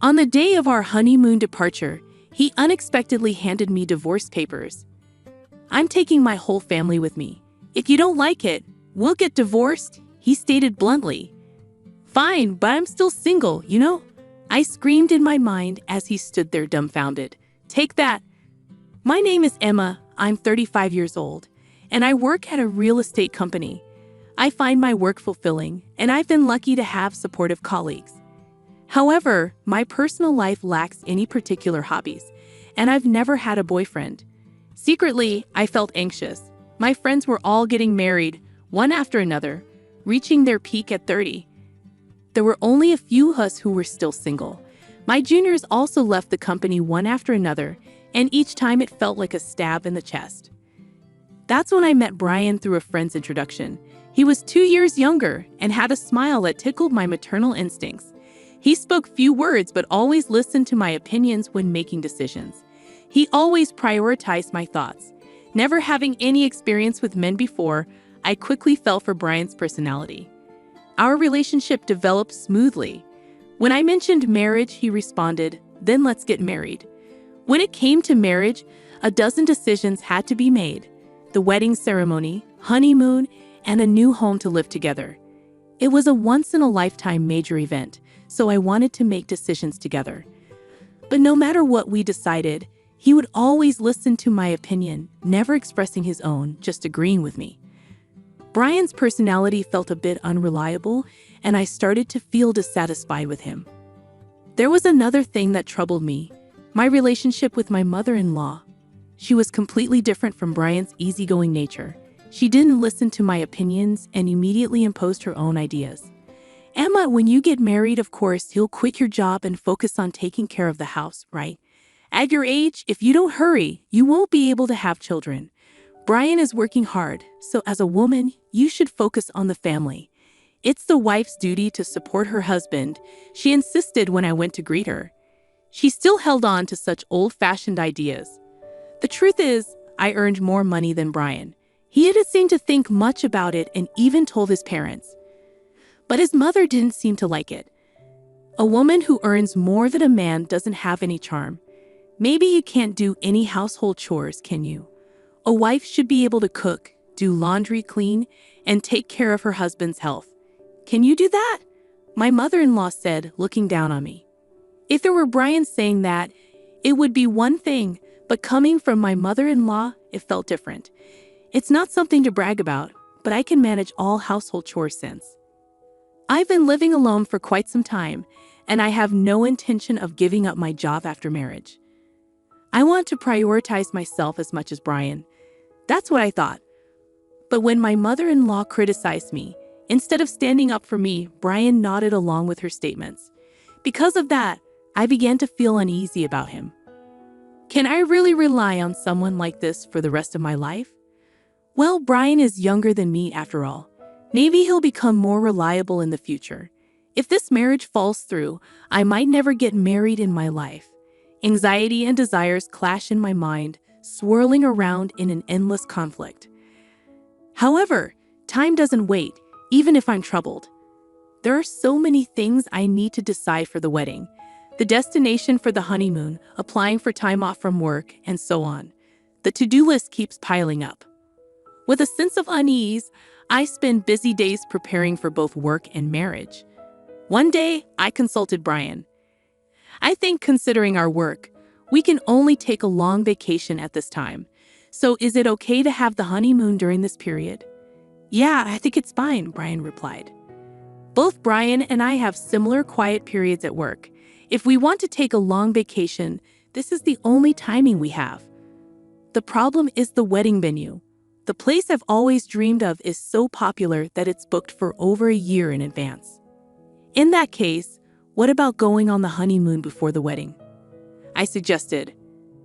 On the day of our honeymoon departure, he unexpectedly handed me divorce papers. "I'm taking my whole family with me. If you don't like it, we'll get divorced," he stated bluntly. "Fine, but I'm still single, you know?" I screamed in my mind as he stood there dumbfounded. "Take that." My name is Emma, I'm 35 years old, and I work at a real estate company. I find my work fulfilling, and I've been lucky to have supportive colleagues. However, my personal life lacks any particular hobbies, and I've never had a boyfriend. Secretly, I felt anxious. My friends were all getting married, one after another, reaching their peak at 30. There were only a few of us who were still single. My juniors also left the company one after another, and each time it felt like a stab in the chest. That's when I met Brian through a friend's introduction. He was 2 years younger and had a smile that tickled my maternal instincts. He spoke few words but always listened to my opinions when making decisions. He always prioritized my thoughts. Never having any experience with men before, I quickly fell for Brian's personality. Our relationship developed smoothly. When I mentioned marriage, he responded, "Then let's get married." When it came to marriage, a dozen decisions had to be made: the wedding ceremony, honeymoon, and a new home to live together. It was a once-in-a-lifetime major event, so I wanted to make decisions together. But no matter what we decided, he would always listen to my opinion, never expressing his own, just agreeing with me. Brian's personality felt a bit unreliable, and I started to feel dissatisfied with him. There was another thing that troubled me: my relationship with my mother-in-law. She was completely different from Brian's easygoing nature. She didn't listen to my opinions and immediately imposed her own ideas. "Emma, when you get married, of course, you'll quit your job and focus on taking care of the house, right? At your age, if you don't hurry, you won't be able to have children. Brian is working hard, so as a woman, you should focus on the family. It's the wife's duty to support her husband," she insisted when I went to greet her. She still held on to such old-fashioned ideas. The truth is, I earned more money than Brian. He didn't seem to think much about it and even told his parents. But his mother didn't seem to like it. "A woman who earns more than a man doesn't have any charm. Maybe you can't do any household chores, can you? A wife should be able to cook, do laundry, clean, and take care of her husband's health. Can you do that?" my mother-in-law said, looking down on me. If there were Brian saying that, it would be one thing, but coming from my mother-in-law, it felt different. It's not something to brag about, but I can manage all household chores since. I've been living alone for quite some time, and I have no intention of giving up my job after marriage. I want to prioritize myself as much as Brian. That's what I thought. But when my mother-in-law criticized me, instead of standing up for me, Brian nodded along with her statements. Because of that, I began to feel uneasy about him. Can I really rely on someone like this for the rest of my life? Well, Brian is younger than me after all. Maybe he'll become more reliable in the future. If this marriage falls through, I might never get married in my life. Anxiety and desires clash in my mind, swirling around in an endless conflict. However, time doesn't wait, even if I'm troubled. There are so many things I need to decide for the wedding: the destination for the honeymoon, applying for time off from work, and so on. The to-do list keeps piling up. With a sense of unease, I spend busy days preparing for both work and marriage. One day, I consulted Brian. "I think, considering our work, we can only take a long vacation at this time. So is it okay to have the honeymoon during this period?" "Yeah, I think it's fine," Brian replied. Both Brian and I have similar quiet periods at work. If we want to take a long vacation, this is the only timing we have. The problem is the wedding venue. The place I've always dreamed of is so popular that it's booked for over a year in advance. In that case, what about going on the honeymoon before the wedding? I suggested.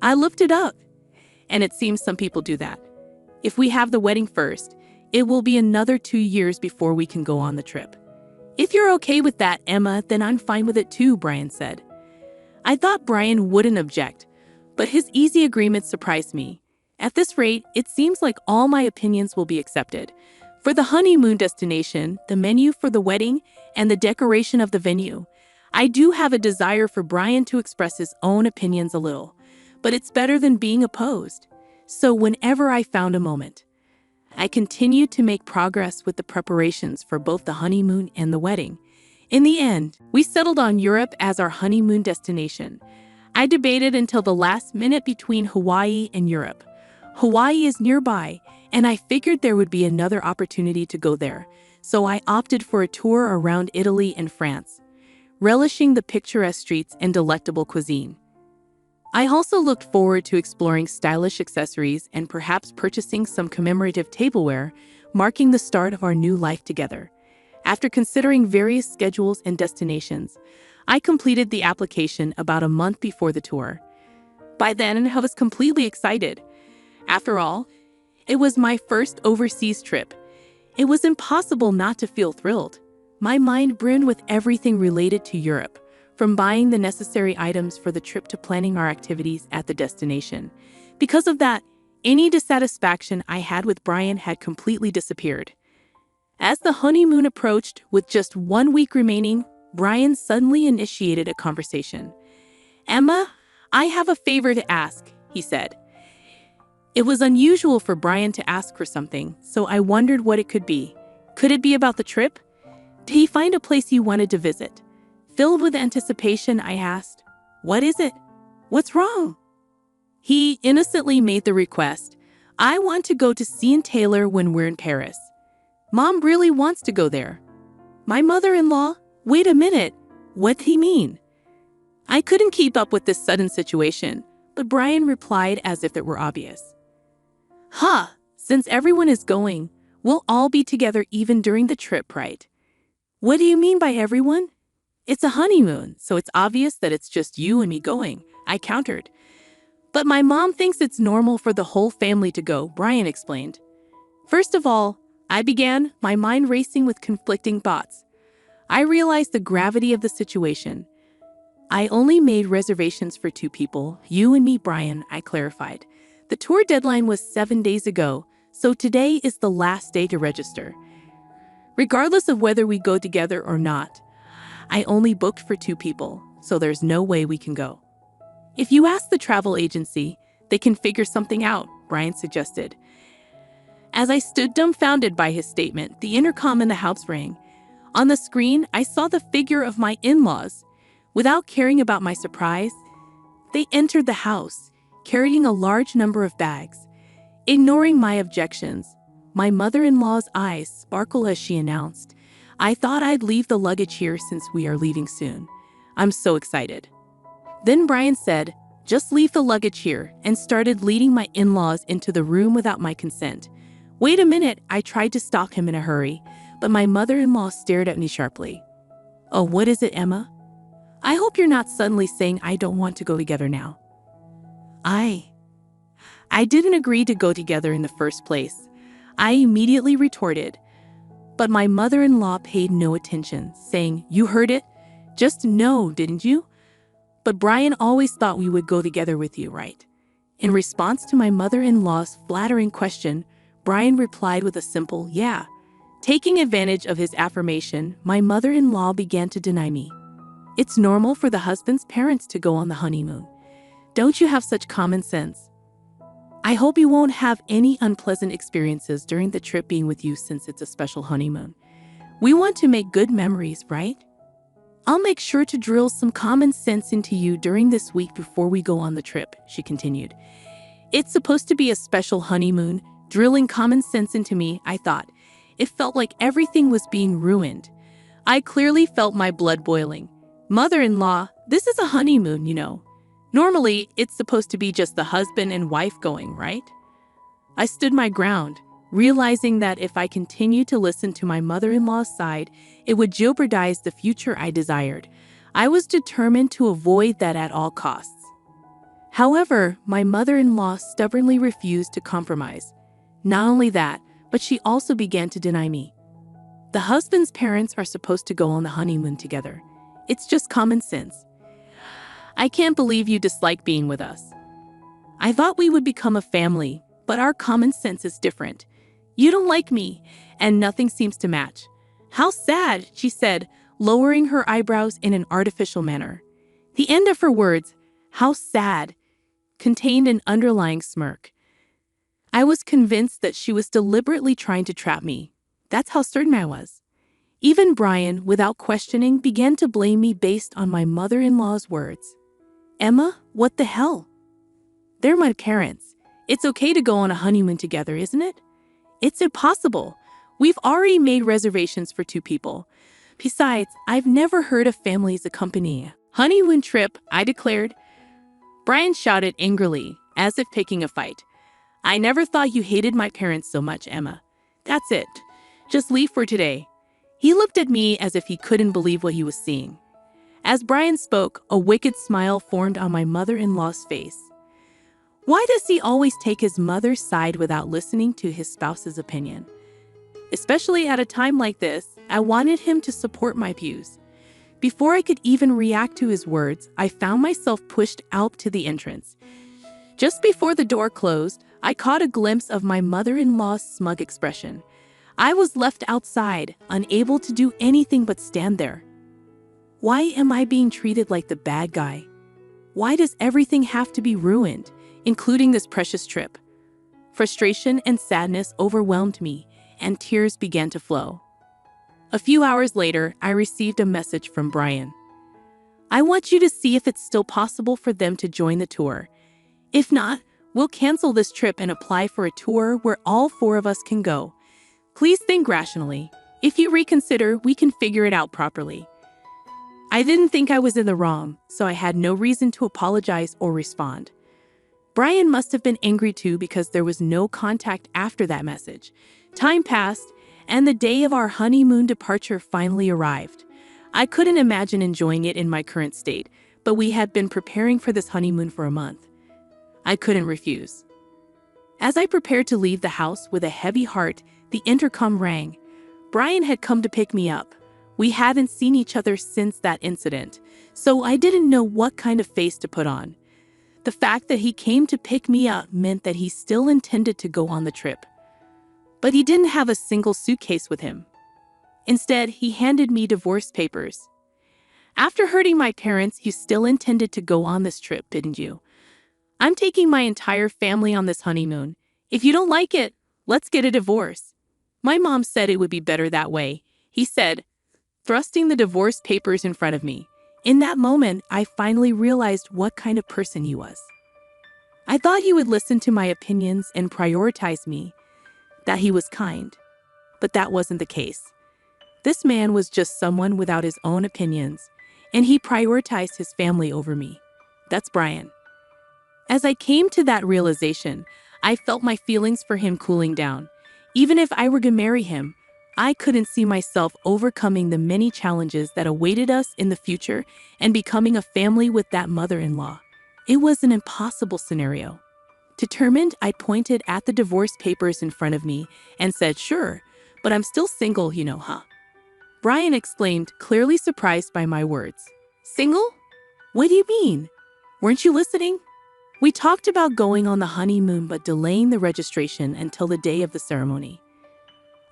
I looked it up, and it seems some people do that. If we have the wedding first, it will be another 2 years before we can go on the trip. "If you're okay with that, Emma, then I'm fine with it too," Brian said. I thought Brian wouldn't object, but his easy agreement surprised me. At this rate, it seems like all my opinions will be accepted. For the honeymoon destination, the menu for the wedding, and the decoration of the venue, I do have a desire for Brian to express his own opinions a little, but it's better than being opposed. So whenever I found a moment, I continued to make progress with the preparations for both the honeymoon and the wedding. In the end, we settled on Europe as our honeymoon destination. I debated until the last minute between Hawaii and Europe. Hawaii is nearby, and I figured there would be another opportunity to go there, so I opted for a tour around Italy and France, relishing the picturesque streets and delectable cuisine. I also looked forward to exploring stylish accessories and perhaps purchasing some commemorative tableware, marking the start of our new life together. After considering various schedules and destinations, I completed the application about a month before the tour. By then, I was completely excited. After all, it was my first overseas trip. It was impossible not to feel thrilled. My mind brimmed with everything related to Europe, from buying the necessary items for the trip to planning our activities at the destination. Because of that, any dissatisfaction I had with Brian had completely disappeared. As the honeymoon approached, with just 1 week remaining, Brian suddenly initiated a conversation. "Emma, I have a favor to ask," he said. It was unusual for Brian to ask for something, so I wondered what it could be. Could it be about the trip? Did he find a place he wanted to visit? Filled with anticipation, I asked, "What is it? What's wrong?" He innocently made the request, "I want to go to see Taylor when we're in Paris. Mom really wants to go there." My mother-in-law? Wait a minute. What did he mean? I couldn't keep up with this sudden situation, but Brian replied as if it were obvious. Since everyone is going, we'll all be together even during the trip, right?" "What do you mean by everyone?" "It's a honeymoon, so it's obvious that it's just you and me going," I countered. "But my mom thinks it's normal for the whole family to go," Brian explained. First of all, I began, my mind racing with conflicting thoughts. I realized the gravity of the situation. "I only made reservations for 2 people, you and me, Brian," I clarified. "The tour deadline was 7 days ago, so today is the last day to register. Regardless of whether we go together or not, I only booked for 2 people, so there's no way we can go." "If you ask the travel agency, they can figure something out," Brian suggested. As I stood dumbfounded by his statement, the intercom in the house rang. On the screen, I saw the figure of my in-laws. Without caring about my surprise, they entered the house, carrying a large number of bags. Ignoring my objections, my mother-in-law's eyes sparkled as she announced, "I thought I'd leave the luggage here since we are leaving soon. I'm so excited." Then Brian said, "Just leave the luggage here," and started leading my in-laws into the room without my consent. "Wait a minute," I tried to stop him in a hurry, but my mother-in-law stared at me sharply. "Oh, what is it, Emma? I hope you're not suddenly saying I don't want to go together now." I didn't agree to go together in the first place, I immediately retorted. But my mother-in-law paid no attention, saying, "You heard it? Just no, didn't you? But Brian always thought we would go together with you, right?" In response to my mother-in-law's flattering question, Brian replied with a simple, "Yeah." Taking advantage of his affirmation, my mother-in-law began to deny me. "It's normal for the husband's parents to go on the honeymoon. Don't you have such common sense? I hope you won't have any unpleasant experiences during the trip being with you since it's a special honeymoon. We want to make good memories, right? I'll make sure to drill some common sense into you during this week before we go on the trip," she continued. It's supposed to be a special honeymoon, drilling common sense into me, I thought. It felt like everything was being ruined. I clearly felt my blood boiling. "Mother-in-law, this is a honeymoon, you know. Normally, it's supposed to be just the husband and wife going, right?" I stood my ground, realizing that if I continued to listen to my mother-in-law's side, it would jeopardize the future I desired. I was determined to avoid that at all costs. However, my mother-in-law stubbornly refused to compromise. Not only that, but she also began to deny me. "The husband's parents are supposed to go on the honeymoon together. It's just common sense. I can't believe you dislike being with us. I thought we would become a family, but our common sense is different. You don't like me, and nothing seems to match. How sad," she said, lowering her eyebrows in an artificial manner. The end of her words, "How sad," contained an underlying smirk. I was convinced that she was deliberately trying to trap me. That's how certain I was. Even Brian, without questioning, began to blame me based on my mother-in-law's words. "Emma, what the hell? They're my parents. It's okay to go on a honeymoon together, isn't it? It's impossible. We've already made reservations for 2 people. Besides, I've never heard of families accompanying a honeymoon trip," I declared. Brian shouted angrily, as if picking a fight. "I never thought you hated my parents so much, Emma. That's it. Just leave for today." He looked at me as if he couldn't believe what he was seeing. As Brian spoke, a wicked smile formed on my mother-in-law's face. Why does he always take his mother's side without listening to his spouse's opinion? Especially at a time like this, I wanted him to support my views. Before I could even react to his words, I found myself pushed out to the entrance. Just before the door closed, I caught a glimpse of my mother-in-law's smug expression. I was left outside, unable to do anything but stand there. Why am I being treated like the bad guy? Why does everything have to be ruined, including this precious trip? Frustration and sadness overwhelmed me, and tears began to flow. A few hours later, I received a message from Brian. "I want you to see if it's still possible for them to join the tour. If not, we'll cancel this trip and apply for a tour where all 4 of us can go. Please think rationally. If you reconsider, we can figure it out properly." I didn't think I was in the wrong, so I had no reason to apologize or respond. Brian must have been angry too because there was no contact after that message. Time passed, and the day of our honeymoon departure finally arrived. I couldn't imagine enjoying it in my current state, but we had been preparing for this honeymoon for a month. I couldn't refuse. As I prepared to leave the house with a heavy heart, the intercom rang. Brian had come to pick me up. We hadn't seen each other since that incident, so I didn't know what kind of face to put on. The fact that he came to pick me up meant that he still intended to go on the trip. But he didn't have a single suitcase with him. Instead, he handed me divorce papers. "After hurting my parents, you still intended to go on this trip, didn't you? I'm taking my entire family on this honeymoon. If you don't like it, let's get a divorce. My mom said it would be better that way," he said, thrusting the divorce papers in front of me. In that moment, I finally realized what kind of person he was. I thought he would listen to my opinions and prioritize me, that he was kind. But that wasn't the case. This man was just someone without his own opinions, and he prioritized his family over me. That's Brian. As I came to that realization, I felt my feelings for him cooling down. Even if I were to marry him, I couldn't see myself overcoming the many challenges that awaited us in the future and becoming a family with that mother-in-law. It was an impossible scenario. Determined, I pointed at the divorce papers in front of me and said, "Sure, but I'm still single, you know, huh?" Brian exclaimed, clearly surprised by my words. "Single? What do you mean? Weren't you listening? We talked about going on the honeymoon but delaying the registration until the day of the ceremony.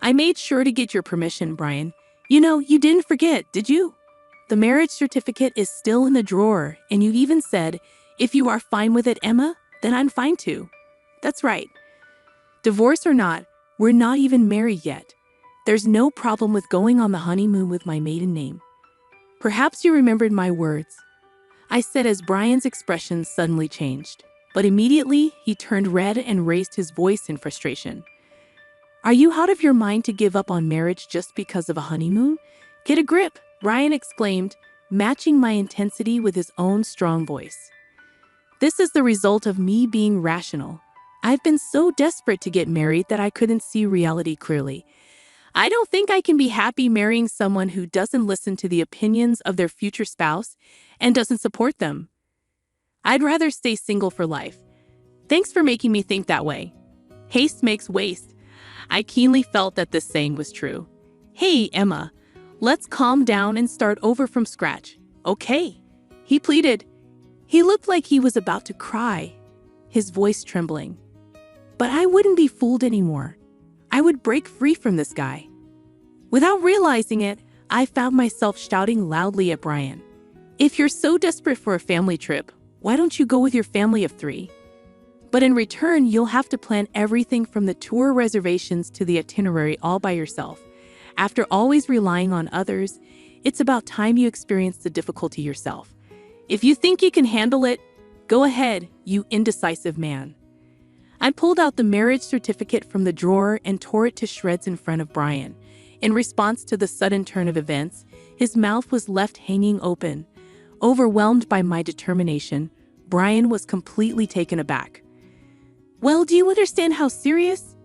I made sure to get your permission, Brian. You know, you didn't forget, did you? The marriage certificate is still in the drawer, and you even said, 'If you are fine with it, Emma, then I'm fine too.' That's right. Divorce or not, we're not even married yet. There's no problem with going on the honeymoon with my maiden name. Perhaps you remembered my words," I said as Brian's expression suddenly changed. But immediately, he turned red and raised his voice in frustration. "Are you out of your mind to give up on marriage just because of a honeymoon? Get a grip," Brian exclaimed, matching my intensity with his own strong voice. "This is the result of me being rational. I've been so desperate to get married that I couldn't see reality clearly. I don't think I can be happy marrying someone who doesn't listen to the opinions of their future spouse and doesn't support them. I'd rather stay single for life. Thanks for making me think that way. Haste makes waste." I keenly felt that this saying was true. "Hey, Emma, let's calm down and start over from scratch, okay?" he pleaded. He looked like he was about to cry, his voice trembling. But I wouldn't be fooled anymore. I would break free from this guy. Without realizing it, I found myself shouting loudly at Brian. If you're so desperate for a family trip, why don't you go with your family of 3? But in return, you'll have to plan everything from the tour reservations to the itinerary all by yourself. After always relying on others, it's about time you experience the difficulty yourself. If you think you can handle it, go ahead, you indecisive man. I pulled out the marriage certificate from the drawer and tore it to shreds in front of Brian. In response to the sudden turn of events, his mouth was left hanging open. Overwhelmed by my determination, Brian was completely taken aback. Well, do you understand how serious?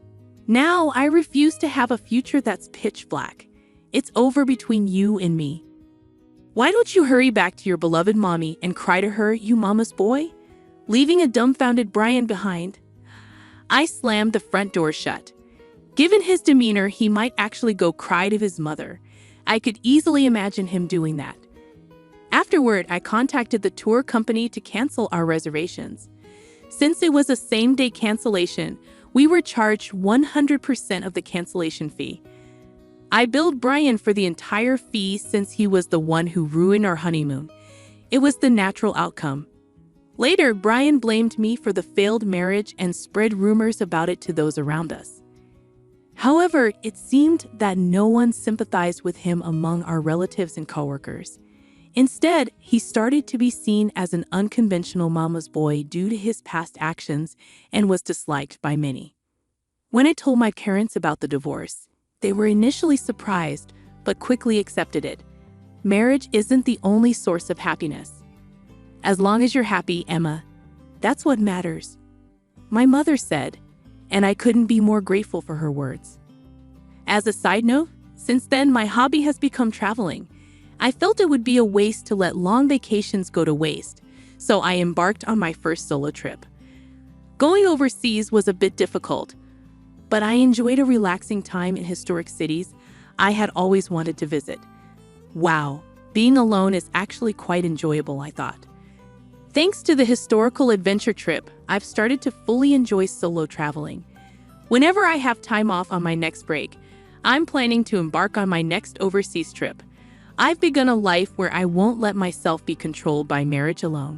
Now I refuse to have a future that's pitch black. It's over between you and me. Why don't you hurry back to your beloved mommy and cry to her, you mama's boy? Leaving a dumbfounded Brian behind. I slammed the front door shut. Given his demeanor, he might actually go cry to his mother. I could easily imagine him doing that. Afterward, I contacted the tour company to cancel our reservations. Since it was a same-day cancellation, we were charged 100% of the cancellation fee. I billed Brian for the entire fee since he was the one who ruined our honeymoon. It was the natural outcome. Later, Brian blamed me for the failed marriage and spread rumors about it to those around us. However, it seemed that no one sympathized with him among our relatives and coworkers. Instead, he started to be seen as an unconventional mama's boy due to his past actions and was disliked by many. When I told my parents about the divorce, they were initially surprised, but quickly accepted it. Marriage isn't the only source of happiness. As long as you're happy, Emma, that's what matters. My mother said, and I couldn't be more grateful for her words. As a side note, since then my hobby has become traveling. I felt it would be a waste to let long vacations go to waste, so I embarked on my first solo trip. Going overseas was a bit difficult, but I enjoyed a relaxing time in historic cities I had always wanted to visit. Wow, being alone is actually quite enjoyable, I thought. Thanks to the historical adventure trip, I've started to fully enjoy solo traveling. Whenever I have time off on my next break, I'm planning to embark on my next overseas trip. I've begun a life where I won't let myself be controlled by marriage alone.